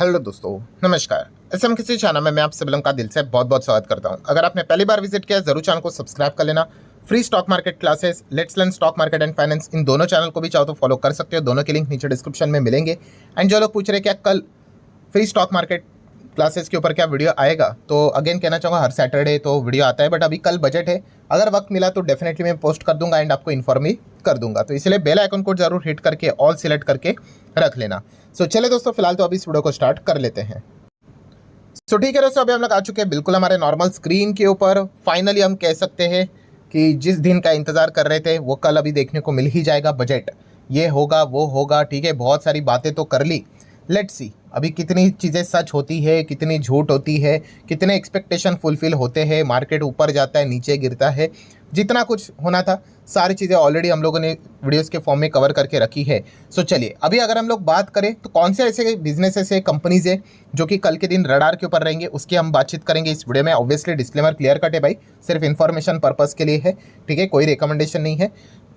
Hello दोस्तों, नमस्कार। SM किसी चैनल में मैं आप सभी लोगों का दिल से बहुत बहुत स्वागत करता हूं। अगर आपने पहली बार विजिट किया जरूर चैनल को सब्सक्राइब कर लेना। Free stock market classes, let's learn stock market and finance, इन दोनों चैनल को भी चाहो तो फॉलो कर सकते हो। दोनों के लिंक नीचे डिस्क्रिप्शन में मिलेंगे। एंड जो लोग पूछ रहे क्या कल फ्री स्टॉक मार्केट क्लासेस के ऊपर क्या वीडियो आएगा, तो अगेन कहना चाहूँगा हर सैटरडे तो वीडियो आता है, बट अभी कल बजट है। अगर वक्त मिला तो डेफिनेटली मैं पोस्ट कर दूंगा एंड आपको इन्फॉर्म भी कर दूंगा। तो इसलिए बेल आइकन को जरूर हिट करके ऑल सिलेक्ट करके रख लेना। सो चले दोस्तों, फिलहाल तो अभी इस वीडियो को स्टार्ट कर लेते हैं। सो ठीक है दोस्तों, अभी हम लोग आ चुके हैं बिल्कुल हमारे नॉर्मल स्क्रीन के ऊपर। फाइनली हम कह सकते हैं कि जिस दिन का इंतजार कर रहे थे वो कल अभी देखने को मिल ही जाएगा। बजट ये होगा वो होगा, ठीक है, बहुत सारी बातें तो कर ली। लेट्स सी अभी कितनी चीज़ें सच होती है, कितनी झूठ होती है, कितने एक्सपेक्टेशन फुलफिल होते हैं, मार्केट ऊपर जाता है नीचे गिरता है। जितना कुछ होना था सारी चीज़ें ऑलरेडी हम लोगों ने वीडियोस के फॉर्म में कवर करके रखी है। सो चलिए अभी अगर हम लोग बात करें तो कौन से ऐसे बिजनेसेस है, कंपनीज है जो कि कल के दिन रडार के ऊपर रहेंगे, उसकी हम बातचीत करेंगे इस वीडियो में। ऑब्वियसली डिस्क्लेमर क्लियर कट है भाई, सिर्फ इन्फॉर्मेशन पर्पज़ के लिए है, ठीक है, कोई रिकमेंडेशन नहीं है।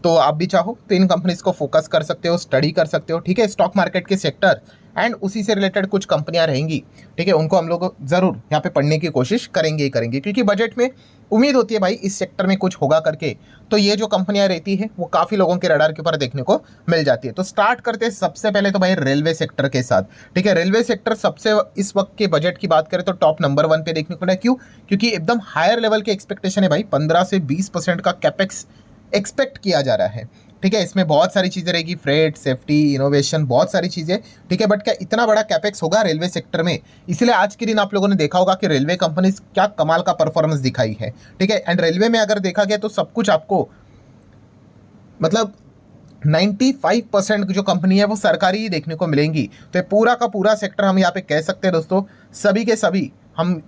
तो आप भी चाहो तो इन कंपनीज को फोकस कर सकते हो, स्टडी कर सकते हो, ठीक है। स्टॉक मार्केट के सेक्टर एंड उसी से रिलेटेड कुछ कंपनियां रहेंगी, ठीक है, उनको हम लोग ज़रूर यहाँ पे पढ़ने की कोशिश करेंगे ही करेंगे, क्योंकि बजट में उम्मीद होती है भाई इस सेक्टर में कुछ होगा करके। तो ये जो कंपनियां रहती है वो काफ़ी लोगों के रडार के ऊपर देखने को मिल जाती है। तो स्टार्ट करते हैं सबसे पहले तो भाई रेलवे सेक्टर के साथ, ठीक है। रेलवे सेक्टर सबसे इस वक्त के बजट की बात करें तो टॉप नंबर 1 पे देखने को मिला। क्यों? क्योंकि एकदम हायर लेवल के एक्सपेक्टेशन है भाई, 15 से 20% का कैपेक्स एक्सपेक्ट किया जा रहा है, ठीक है। इसमें बहुत सारी चीज़ें रहेगी, फ्रेट, सेफ्टी, इनोवेशन, बहुत सारी चीज़ें, ठीक है। बट क्या इतना बड़ा कैपेक्स होगा रेलवे सेक्टर में? इसलिए आज के दिन आप लोगों ने देखा होगा कि रेलवे कंपनीज क्या कमाल का परफॉर्मेंस दिखाई है, ठीक है। एंड रेलवे में अगर देखा गया तो सब कुछ आपको मतलब 95% जो कंपनी है वो सरकारी ही देखने को मिलेंगी। तो ये पूरा का पूरा सेक्टर हम यहाँ पे कह सकते हैं दोस्तों, सभी के सभी हम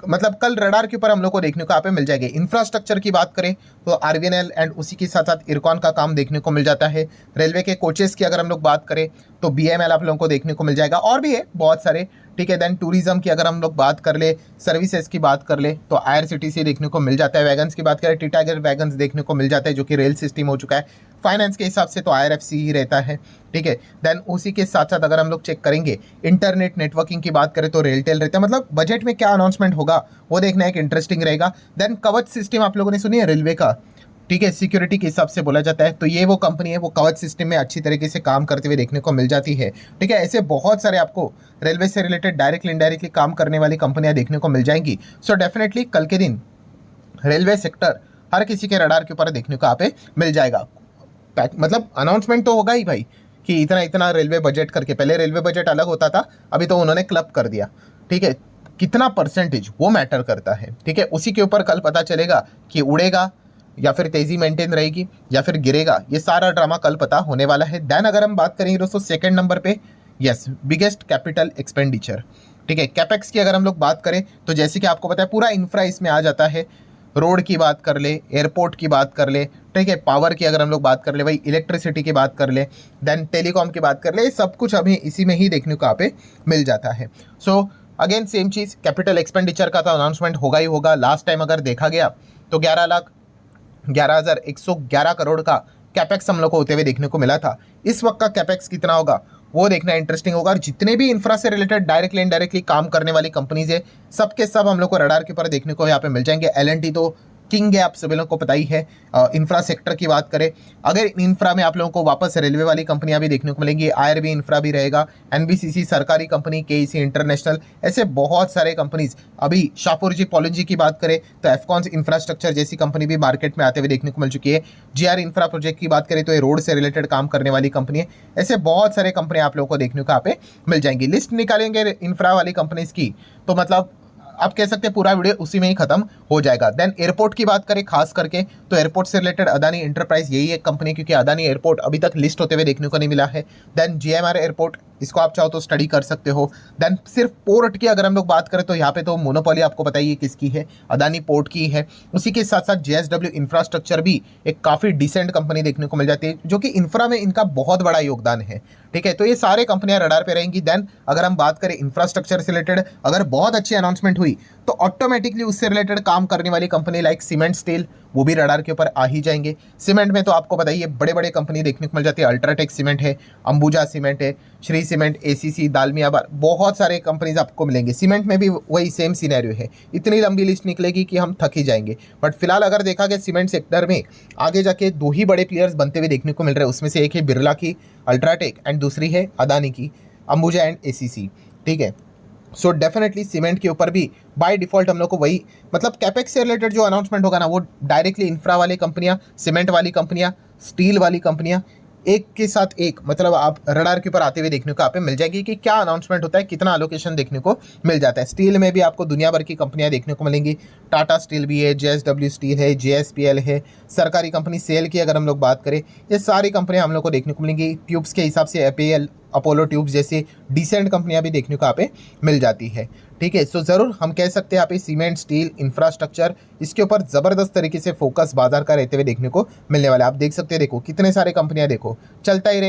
मतलब कल रडार के ऊपर हम लोग को देखने को यहाँ पे मिल जाएंगे। इंफ्रास्ट्रक्चर की बात करें तो आरवीएनएल एंड उसी के साथ साथ इरकॉन का काम देखने को मिल जाता है। रेलवे के कोचेस की अगर हम लोग बात करें तो बीएमएल आप लोगों को देखने को मिल जाएगा, और भी है बहुत सारे, ठीक है। देन टूरिज्म की अगर हम लोग बात कर ले, सर्विसेज की बात कर ले तो आईआरसीटीसी देखने को मिल जाता है। वैगन्स की बात करें, टिटागर वैगन्स देखने को मिल जाता है जो कि रेल सिस्टम हो चुका है। फाइनेंस के हिसाब से तो आईआरएफसी ही रहता है, ठीक है। देन उसी के साथ साथ अगर हम लोग चेक करेंगे इंटरनेट नेटवर्किंग की बात करें तो रेलटेल रहता है। मतलब बजट में क्या अनाउंसमेंट होगा वो देखना एक इंटरेस्टिंग रहेगा। देन कवच सिस्टम आप लोगों ने सुनी है रेलवे का, ठीक है, सिक्योरिटी के हिसाब से बोला जाता है। तो ये वो कंपनी है वो कवच सिस्टम में अच्छी तरीके से काम करते हुए देखने को मिल जाती है, ठीक है। ऐसे बहुत सारे आपको रेलवे से रिलेटेड डायरेक्टली इनडायरेक्टली काम करने वाली कंपनियां देखने को मिल जाएंगी। सो डेफिनेटली कल के दिन रेलवे सेक्टर हर किसी के रडार के ऊपर देखने को यहाँ पे मिल जाएगा। मतलब अनाउंसमेंट तो होगा ही भाई कि इतना इतना रेलवे बजट करके। पहले रेलवे बजट अलग होता था, अभी तो उन्होंने क्लब कर दिया, ठीक है। कितना परसेंटेज वो मैटर करता है, ठीक है। उसी के ऊपर कल पता चलेगा कि उड़ेगा या फिर तेजी मेंटेन रहेगी या फिर गिरेगा। ये सारा ड्रामा कल पता होने वाला है। देन अगर हम बात करेंगे दोस्तों सेकंड नंबर पे, यस, बिगेस्ट कैपिटल एक्सपेंडिचर, ठीक है। कैपेक्स की अगर हम लोग बात करें तो जैसे कि आपको पता है पूरा इंफ्रा इसमें आ जाता है। रोड की बात कर ले, एयरपोर्ट की बात कर ले, ठीक है, पावर की अगर हम लोग बात कर ले भाई, इलेक्ट्रिसिटी की बात कर ले, देन टेलीकॉम की बात कर ले, सब कुछ अभी इसी में ही देखने को यहाँ पे मिल जाता है। सो अगेन सेम चीज़, कैपिटल एक्सपेंडिचर का तो अनाउंसमेंट होगा ही होगा। लास्ट टाइम अगर देखा गया तो 11,11,111 करोड़ का कैपेक्स हम लोग को होते हुए देखने को मिला था। इस वक्त का कैपेक्स कितना होगा वो देखना इंटरेस्टिंग होगा। और जितने भी इंफ्रा से रिलेटेड डायरेक्टली इनडायरेक्टली काम करने वाली कंपनीज है सब के सब हम लोग को रडार के ऊपर देखने को यहाँ पे मिल जाएंगे। एलएनटी तो किंग है, आप सभी लोगों को पता ही है। इंफ्रा सेक्टर की बात करें, अगर इंफ्रा में आप लोगों को वापस रेलवे वाली कंपनियां भी देखने को मिलेंगी, आईआरबी इंफ्रा भी रहेगा, एनबीसीसी सरकारी कंपनी, केईसी इंटरनेशनल, ऐसे बहुत सारे कंपनीज। अभी शाहपुर जी पॉलिन जी की बात करें तो एफकॉन्स इंफ्रास्ट्रक्चर जैसी कंपनी भी मार्केट में आते हुए देखने को मिल चुकी है। जीआर इंफ्रा प्रोजेक्ट की बात करें तो ये रोड से रिलेटेड काम करने वाली कंपनी है। ऐसे बहुत सारे कंपनी आप लोगों को देखने को यहाँ पे मिल जाएंगी। लिस्ट निकालेंगे इंफ्रा वाली कंपनीज की तो मतलब आप कह सकते हैं पूरा वीडियो उसी में ही खत्म हो जाएगा। देन एयरपोर्ट की बात करें खास करके तो एयरपोर्ट से रिलेटेड अदानी एंटरप्राइज यही एक कंपनी, क्योंकि अदानी एयरपोर्ट अभी तक लिस्ट होते हुए देखने को नहीं मिला है। देन जीएमआर एयरपोर्ट, इसको आप चाहो तो स्टडी कर सकते हो। देन सिर्फ पोर्ट की अगर हम लोग बात करें तो यहाँ पे तो मोनोपोली आपको पता ही है किसकी है, अदानी पोर्ट की है। उसी के साथ साथ जेएसडब्ल्यू इंफ्रास्ट्रक्चर भी एक काफ़ी डिसेंट कंपनी देखने को मिल जाती है, जो कि इंफ्रा में इनका बहुत बड़ा योगदान है, ठीक है। तो ये सारे कंपनियां रडार पे रहेंगी। देन अगर हम बात करें इंफ्रास्ट्रक्चर से रिलेटेड अगर बहुत अच्छी अनाउंसमेंट हुई तो ऑटोमेटिकली उससे रिलेटेड काम करने वाली कंपनी लाइक सीमेंट स्टील वो भी रडार के ऊपर आ ही जाएंगे। सीमेंट में तो आपको पता ही है बड़े बड़े कंपनी देखने को मिल जाती है, अल्ट्राटेक सीमेंट है, अंबुजा सीमेंट है, श्री सीमेंट, एसीसी, दालमिया बार, बहुत सारे कंपनीज आपको मिलेंगे। सीमेंट में भी वही सेम सिनेरियो है, इतनी लंबी लिस्ट निकलेगी कि हम थक ही जाएंगे। बट फिलहाल अगर देखा गया सीमेंट सेक्टर में आगे जाके दो ही बड़े प्लेयर्स बनते हुए देखने को मिल रहे हैं, उसमें से एक है बिरला की अल्ट्राटेक एंड दूसरी है अदानी की अंबुजा एंड एसीसी। ठीक है, सो डेफिनेटली सीमेंट के ऊपर भी बाय डिफॉल्ट हम लोग को वही मतलब कैपेक्स से रिलेटेड जो अनाउंसमेंट होगा ना, वो डायरेक्टली इंफ्रा वाली कंपनियां, सीमेंट वाली कंपनियां, स्टील वाली कंपनियां एक के साथ एक मतलब आप रडार के ऊपर आते हुए देखने को आप मिल जाएगी कि क्या अनाउंसमेंट होता है, कितना एलोकेशन देखने को मिल जाता है। स्टील में भी आपको दुनिया भर की कंपनियां देखने को मिलेंगी, टाटा स्टील भी है, JSW स्टील है, JSPL है, सरकारी कंपनी सेल की अगर हम लोग बात करें, ये सारी कंपनियां हम लोग को देखने को मिलेंगी। ट्यूब्स के हिसाब से APL, अपोलो ट्यूब्स जैसी डिसेंट कंपनियां भी देखने को यहाँ पे मिल जाती है। ठीक है, सो ज़रूर हम कह सकते हैं यहाँ पे सीमेंट, स्टील, इंफ्रास्ट्रक्चर, इसके ऊपर ज़बरदस्त तरीके से फोकस बाजार का रहते हुए देखने को मिलने वाला है। आप देख सकते हैं, देखो कितने सारे कंपनियां, देखो चलता ही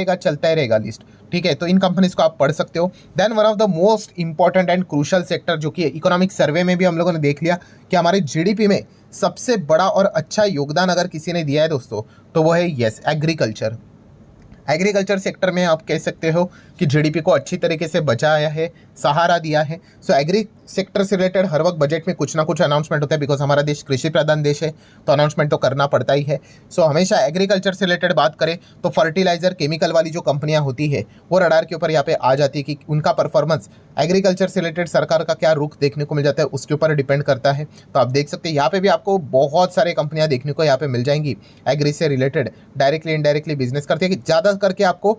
रहेगा लिस्ट। ठीक है, तो इन कंपनीज को आप पढ़ सकते हो। Then one of the most important and crucial sector जो कि इकोनॉमिक सर्वे में भी हम लोगों ने देख लिया कि हमारे GDP में सबसे बड़ा और अच्छा योगदान अगर किसी ने दिया है दोस्तों, तो वो है यस एग्रीकल्चर। एग्रीकल्चर सेक्टर में आप कह सकते हो कि GDP को अच्छी तरीके से बचाया है, सहारा दिया है। सो एग्री सेक्टर से रिलेटेड हर वक्त बजट में कुछ ना कुछ अनाउंसमेंट होता है, बिकॉज हमारा देश कृषि प्रधान देश है, तो अनाउंसमेंट तो करना पड़ता ही है। सो हमेशा एग्रीकल्चर से रिलेटेड बात करें तो फर्टिलाइजर, केमिकल वाली जो कंपनियां होती है वो रडार के ऊपर यहाँ पे आ जाती है कि उनका परफॉर्मेंस एग्रीकल्चर से रिलेटेड सरकार का क्या रुख देखने को मिल जाता है, उसके ऊपर डिपेंड करता है। तो आप देख सकते हैं यहाँ पे भी आपको बहुत सारे कंपनियां देखने को यहाँ पे मिल जाएंगी एग्री से रिलेटेड, डायरेक्टली इनडायरेक्टली बिजनेस करती है कि ज़्यादा करके आपको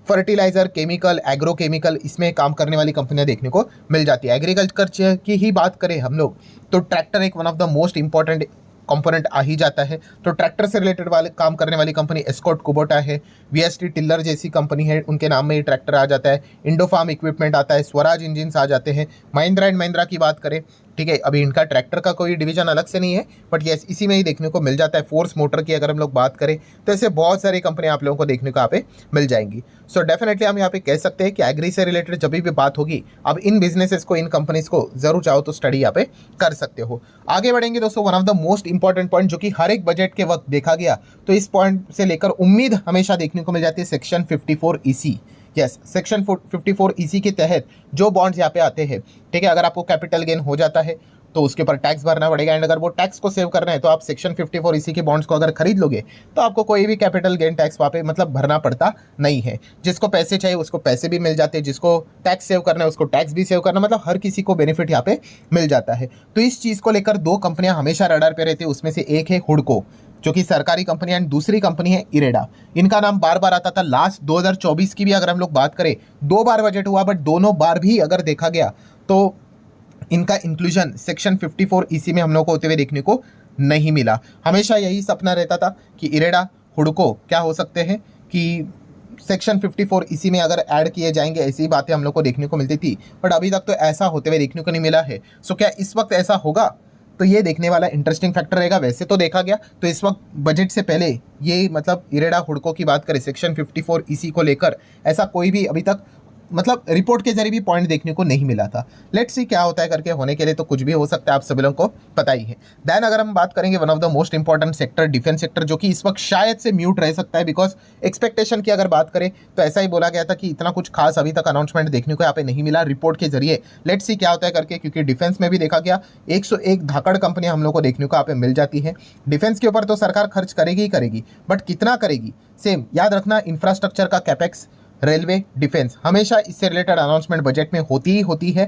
फर्टिलाइजर, केमिकल, एग्रो केमिकल, इसमें काम करने वाली कंपनियां देखने को मिल जाती है। एग्रीकल्चर की ही बात करें हम लोग तो ट्रैक्टर एक one of the most important component आ ही जाता है। तो ट्रैक्टर से रिलेटेड वाले काम करने वाली कंपनी एस्कॉर्ट कुबोटा है, VST टिल्लर जैसी कंपनी है, उनके नाम में ही ट्रैक्टर आ जाता है। इंडो फार्म इक्विपमेंट आता है, स्वराज इंजिन्स आ जाते हैं। महिंद्रा एंड महिंद्रा की बात करें, ठीक है, अभी इनका ट्रैक्टर का कोई डिवीजन अलग से नहीं है, बट यस इसी में ही देखने को मिल जाता है। फोर्स मोटर की अगर हम लोग बात करें तो ऐसे बहुत सारी कंपनियां आप लोगों को देखने को यहाँ पे मिल जाएंगी। सो डेफिनेटली हम यहाँ पे कह सकते हैं कि एग्री से रिलेटेड जब भी बात होगी, अब इन बिजनेसेस को, इन कंपनीज को जरूर चाहो तो स्टडी यहाँ पे कर सकते हो। आगे बढ़ेंगे दोस्तों, one of the most important point जो कि हर एक बजट के वक्त देखा गया, तो इस पॉइंट से लेकर उम्मीद हमेशा देखने को मिल जाती है section 54 EC। Yes, section 54 EC के तहत जो बॉन्ड्स यहाँ पे आते हैं, ठीक है, अगर आपको कैपिटल गेन हो जाता है तो उसके ऊपर टैक्स भरना पड़ेगा, एंड अगर वो टैक्स को सेव करना है तो आप सेक्शन 54 EC के बॉन्ड्स को अगर खरीद लोगे तो आपको कोई भी कैपिटल गेन टैक्स वहाँ पे मतलब भरना पड़ता नहीं है। जिसको पैसे चाहिए उसको पैसे भी मिल जाते हैं, जिसको टैक्स सेव करना है उसको टैक्स भी सेव करना, मतलब हर किसी को बेनिफिट यहाँ पे मिल जाता है। तो इस चीज़ को लेकर दो कंपनियां हमेशा रडार पे रहती है, उसमें से एक है हुडको जो कि सरकारी कंपनी है, एंड दूसरी कंपनी है इरेडा। इनका नाम बार बार आता था। लास्ट 2024 की भी अगर हम लोग बात करें, 2 बार बजट हुआ, बट दोनों बार भी अगर देखा गया तो इनका इंक्लूजन सेक्शन 54 EC में हम लोग को होते हुए देखने को नहीं मिला। हमेशा यही सपना रहता था कि इरेडा, हुडको क्या हो सकते हैं कि सेक्शन 54 EC में अगर ऐड किए जाएंगे, ऐसी ही बातें हम लोग को देखने को मिलती थी, बट अभी तक तो ऐसा होते हुए देखने को नहीं मिला है। सो क्या इस वक्त ऐसा होगा, तो ये देखने वाला इंटरेस्टिंग फैक्टर रहेगा। वैसे तो देखा गया तो इस वक्त बजट से पहले ये मतलब इरेडा, हुडको की बात करें सेक्शन 54 EC को लेकर, ऐसा कोई भी अभी तक मतलब रिपोर्ट के जरिए भी पॉइंट देखने को नहीं मिला था। लेट्स सी क्या होता है करके, होने के लिए तो कुछ भी हो सकता है, आप सभी लोगों को पता ही है। देन अगर हम बात करेंगे one of the most important sector, defence sector, जो कि इस वक्त शायद से म्यूट रह सकता है, बिकॉज एक्सपेक्टेशन की अगर बात करें तो ऐसा ही बोला गया था कि इतना कुछ खास अभी तक अनाउंसमेंट देखने को यहाँ पे नहीं मिला रिपोर्ट के जरिए। लेट्स सी क्या होता है करके, क्योंकि डिफेंस में भी देखा गया 101 धाकड़ कंपनियां हम लोग को देखने को यहाँ पे मिल जाती है। डिफेंस के ऊपर तो सरकार खर्च करेगी ही करेगी, बट कितना करेगी, सेम याद रखना, इंफ्रास्ट्रक्चर का कैपेक्स, रेलवे, डिफेंस, हमेशा इससे रिलेटेड अनाउंसमेंट बजट में होती ही होती है।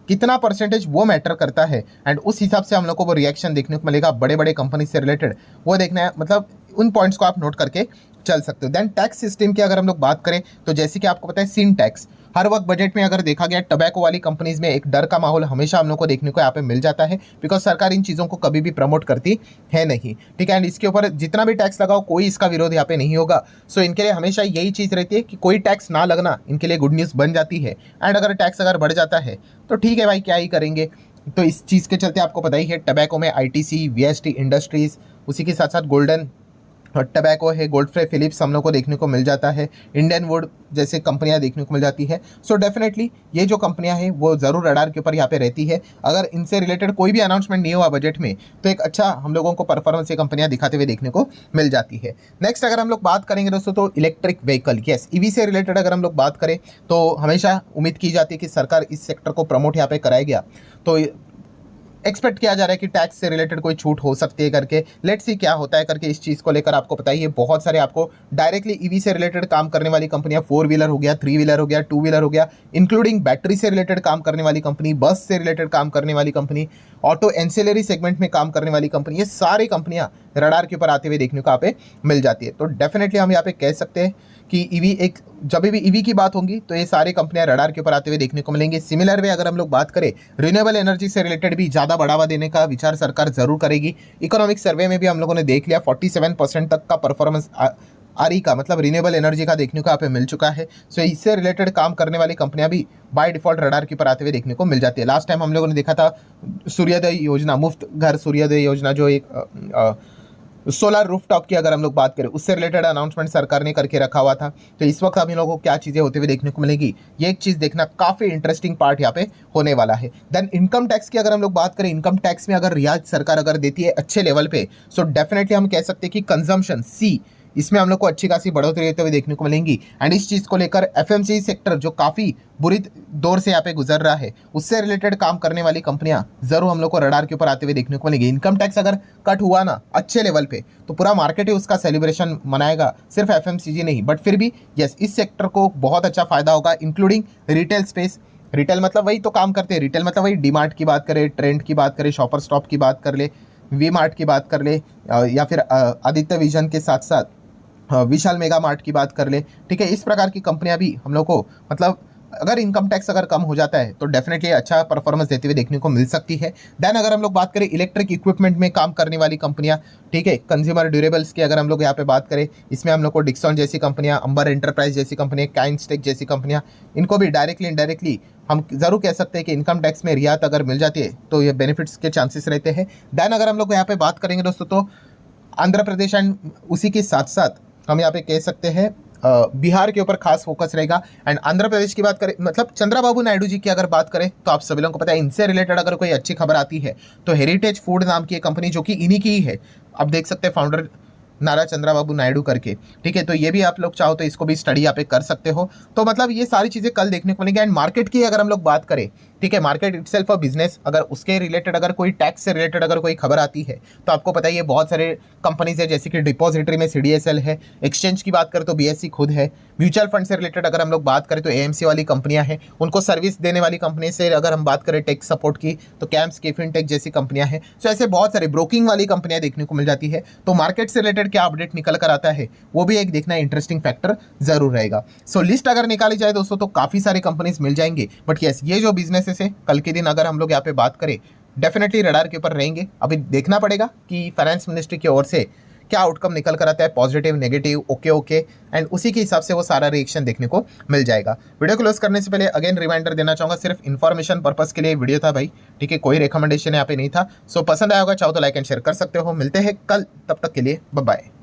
कितना परसेंटेज वो मैटर करता है, एंड उस हिसाब से हम लोग को वो रिएक्शन देखने को मिलेगा बड़े बड़े कंपनी से रिलेटेड, वो देखना है। मतलब उन पॉइंट्स को आप नोट करके चल सकते हो। देन टैक्स सिस्टम की अगर हम लोग बात करें तो जैसे कि आपको पता है सिन टैक्स, हर वक्त बजट में अगर देखा गया टबैको वाली कंपनीज में एक डर का माहौल हमेशा हम लोग को देखने को यहाँ पे मिल जाता है, बिकॉज सरकार इन चीज़ों को कभी भी प्रमोट करती है नहीं, ठीक है। एंड इसके ऊपर जितना भी टैक्स लगाओ कोई इसका विरोध यहाँ पे नहीं होगा। सो इनके लिए हमेशा यही चीज़ रहती है कि कोई टैक्स ना लगना इनके लिए गुड न्यूज़ बन जाती है। एंड अगर टैक्स अगर बढ़ जाता है तो ठीक है भाई, क्या ही करेंगे। तो इस चीज़ के चलते आपको पता ही है टबैको में ITC, VST इंडस्ट्रीज, उसी के साथ साथ गोल्डन टबैको है, गोल्डफ्रे फिलिप्स हम लोग को देखने को मिल जाता है, इंडियन वुड जैसे कंपनियां देखने को मिल जाती है। सो डेफिनेटली ये जो कंपनियां हैं वो ज़रूर रडार के ऊपर यहाँ पे रहती है। अगर इनसे रिलेटेड कोई भी अनाउंसमेंट नहीं हुआ बजट में तो एक अच्छा हम लोगों को परफॉर्मेंस ये कंपनियां दिखाते हुए देखने को मिल जाती है। नेक्स्ट अगर हम लोग बात करेंगे दोस्तों तो इलेक्ट्रिक व्हीकल, यस ईवी से रिलेटेड अगर हम लोग बात करें तो हमेशा उम्मीद की जाती है कि सरकार इस सेक्टर को प्रमोट यहाँ पे कराएगा, तो एक्सपेक्ट किया जा रहा है कि टैक्स से रिलेटेड कोई छूट हो सकती है करके। लेट्स सी क्या होता है करके इस चीज़ को लेकर आपको पता ही है। बहुत सारे आपको डायरेक्टली ईवी से रिलेटेड काम करने वाली कंपनियां, 4 व्हीलर हो गया, 3 व्हीलर हो गया, 2 व्हीलर हो गया, इंक्लूडिंग बैटरी से रिलेटेड काम करने वाली कंपनी, बस से रिलेटेड काम करने वाली कंपनी, ऑटो एंसिलरी सेगमेंट में काम करने वाली कंपनी, ये सारी कंपनियां रडार के ऊपर आते हुए देखने को यहाँ पे मिल जाती है। तो डेफिनेटली हम यहाँ पे कह सकते हैं कि ईवी एक जब भी ईवी की बात होगी तो ये सारी कंपनियां रडार के ऊपर आते हुए देखने को मिलेंगे। सिमिलर वे अगर हम लोग बात करें रिन्यूएबल एनर्जी से रिलेटेड भी ज़्यादा बढ़ावा देने का विचार सरकार जरूर करेगी। इकोनॉमिक सर्वे में भी हम लोगों ने देख लिया 47% तक का परफॉर्मेंस आरई का मतलब रिन्यूएबल एनर्जी का देखने को यहाँ पे मिल चुका है। सो इससे रिलेटेड काम करने वाली कंपनियां भी बाय डिफॉल्ट रडार के ऊपर आते हुए देखने को मिल जाती है। लास्ट टाइम हम लोगों ने देखा था सूर्योदय योजना, मुफ्त घर सूर्योदय योजना, जो एक सोलर रूफटॉप की अगर हम लोग बात करें उससे रिलेटेड अनाउंसमेंट सरकार ने करके रखा हुआ था। तो इस वक्त हम लोगों को क्या चीज़ें होते हुए देखने को मिलेगी, ये एक चीज़ देखना काफ़ी इंटरेस्टिंग पार्ट यहाँ पे होने वाला है। देन इनकम टैक्स की अगर हम लोग बात करें, इनकम टैक्स में अगर रियायत सरकार अगर देती है अच्छे लेवल पे, सो डेफिनेटली हम कह सकते हैं कि कंजम्पशन सी इसमें हम लोग को अच्छी खासी बढ़ोतरी रहते हुए देखने को मिलेंगी। एंड इस चीज़ को लेकर एफएमसीजी सेक्टर जो काफ़ी बुरी दौर से यहाँ पे गुजर रहा है, उससे रिलेटेड काम करने वाली कंपनियां जरूर हम लोग को रडार के ऊपर आते हुए देखने को मिलेंगी। इनकम टैक्स अगर कट हुआ ना अच्छे लेवल पे तो पूरा मार्केट ही उसका सेलिब्रेशन मनाएगा, सिर्फ एफएमसीजी नहीं। बट फिर भी यस, इस सेक्टर को बहुत अच्छा फायदा होगा, इंक्लूडिंग रिटेल स्पेस। रिटेल मतलब वही तो काम करते हैं, रिटेल मतलब वही डीमार्ट की बात करें, ट्रेंड की बात करें, शॉपर स्टॉप की बात कर ले, वी मार्ट की बात कर ले, या फिर आदित्य विजन के साथ साथ विशाल मेगा मार्ट की बात कर ले। ठीक है, इस प्रकार की कंपनियां भी हम लोग को मतलब अगर इनकम टैक्स अगर कम हो जाता है तो डेफिनेटली अच्छा परफॉर्मेंस देते हुए देखने को मिल सकती है। देन अगर हम लोग बात करें इलेक्ट्रिक इक्विपमेंट में काम करने वाली कंपनियां, ठीक है, कंज्यूमर ड्यूरेबल्स की अगर हम लोग यहाँ पे बात करें, इसमें हम लोग को डिक्सॉन जैसी कंपनियां, अंबर एंटरप्राइज जैसी कंपनियां, काइंस्टेक जैसी कंपनियां, इनको भी डायरेक्टली इनडायरेक्टली हम जरूर कह सकते हैं कि इनकम टैक्स में रियायत अगर मिल जाती है तो ये बेनिफिट्स के चांसेस रहते हैं। देन अगर हम लोग यहाँ पे बात करेंगे दोस्तों तो आंध्र प्रदेश एंड उसी के साथ साथ हम यहाँ पे कह सकते हैं बिहार के ऊपर खास फोकस रहेगा। एंड आंध्र प्रदेश की बात करें मतलब चंद्रबाबू नायडू जी की अगर बात करें तो आप सभी लोगों को पता है इनसे रिलेटेड अगर कोई अच्छी खबर आती है तो हेरिटेज फूड नाम की एक कंपनी जो कि इन्हीं की ही है, आप देख सकते हैं फाउंडर नारा चंद्रबाबू नायडू करके। ठीक है, तो ये भी आप लोग चाहो तो इसको भी स्टडी यहाँ पे कर सकते हो। तो मतलब ये सारी चीज़ें कल देखने को मिलेंगी। एंड मार्केट की अगर हम लोग बात करें, ठीक है, मार्केट इटसेल्फ अ बिजनेस, अगर उसके रिलेटेड अगर कोई टैक्स से रिलेटेड अगर कोई खबर आती है तो आपको पता ही है बहुत सारे कंपनीज है, जैसे कि डिपॉजिटरी में CDSL है, एक्सचेंज की बात करें तो BSE खुद है, म्यूचुअल फंड से रिलेटेड अगर हम लोग बात करें तो AMC वाली कंपनियां हैं, उनको सर्विस देने वाली कंपनी से अगर हम बात करें टेक सपोर्ट की तो कैम्स के फिनटेक जैसी कंपनियां हैं। सो ऐसे बहुत सारे ब्रोकिंग वाली कंपनियां देखने को मिल जाती है। तो मार्केट से रिलेटेड क्या अपडेट निकल कर आता है वो भी एक देखना इंटरेस्टिंग फैक्टर जरूर रहेगा। सो लिस्ट अगर निकाली जाए दोस्तों तो काफी सारे कंपनीज मिल जाएंगे। बट यस, ये जो बिजनेसेस है कल के दिन अगर हम लोग यहाँ पे बात करें डेफिनेटली रडार के ऊपर रहेंगे। अभी देखना पड़ेगा कि फाइनेंस मिनिस्ट्री की ओर से क्या आउटकम निकल कर आता है, पॉजिटिव, नेगेटिव, ओके, एंड उसी के हिसाब से वो सारा रिएक्शन देखने को मिल जाएगा। वीडियो क्लोज करने से पहले अगेन रिमाइंडर देना चाहूंगा, सिर्फ इन्फॉर्मेशन पर्पस के लिए वीडियो था भाई, ठीक है, कोई रिकमेंडेशन यहाँ पे नहीं था। सो पसंद आया होगा चाहो तो लाइक एंड शेयर कर सकते हो। मिलते हैं कल, तब तक के लिए बाय बाय।